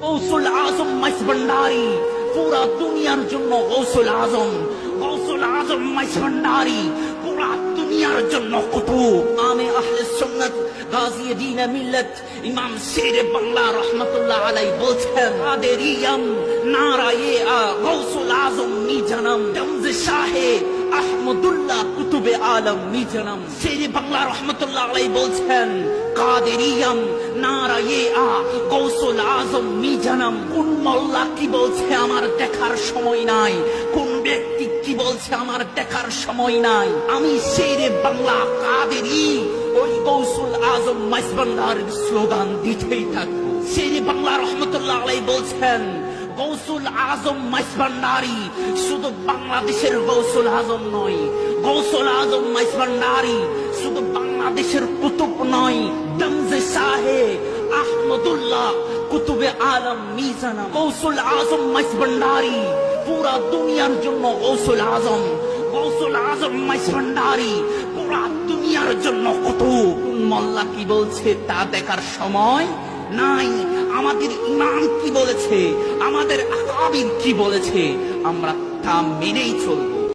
গৌসুল আজম মাইস ভান্ডারী, পুরা দুনিয়ার জন্য গৌসুল আজম। গৌসুল আজম মাইস ভান্ডারী, পুরা দুনিয়ার জন্য কুতুব। আমি আহলে সুন্নাত গাজী দ্বীন মিল্লাত ইমাম শেরে বাংলা রহমাতুল্লাহ আলাইহি বলছেন, কাদেরিয়াম নারায়ে গৌসুল আজম মিজানম, দমজ শাহে আহমদুল্লাহ কুতুবে আলম মিজানম। শেরে বাংলা রহমাতুল্লাহ আলাইহি বলছেন, কাদেরিয়াম নারায়ে গৌসুল আজম মিজানম। কোন মোল্লা কি বলছে আমার দেখার সময় নাই, কোন ব্যক্তি কি বলছে আমার দেখার সময় নাই। আমি শেরে বাংলা কাদেরি ওই গৌসুল আজম মাইস ভান্ডারীর স্লোগান দিতেই থাকবো। শেরে বাংলা রহমাতুল্লাহ আলাইহি বলছেন, গৌসুল আজম মাইস ভান্ডারী শুধু বাংলাদেশের গৌসুল আজম নয়, গৌসুল আজম মাইস ভান্ডারী শুধু বাংলাদেশের কুতুব নয়, দমজে শাহে আহমদুল্লাহ কুতুবে আলম মিজানম। গৌসুল আজম মাইস ভান্ডারী পুরা দুনিয়ার জন্য গৌসুল আজম। গৌসুল আজম মাইস ভান্ডারী পুরা দুনিয়ার জন্য কুতুব। কোন মোল্লা কি বলছে তা দেখার সময় নাই। আমাদের ইমাম কি বলেছে, আমাদের আকাবির কি বলেছে, আমরা তা মেনেই চলবো।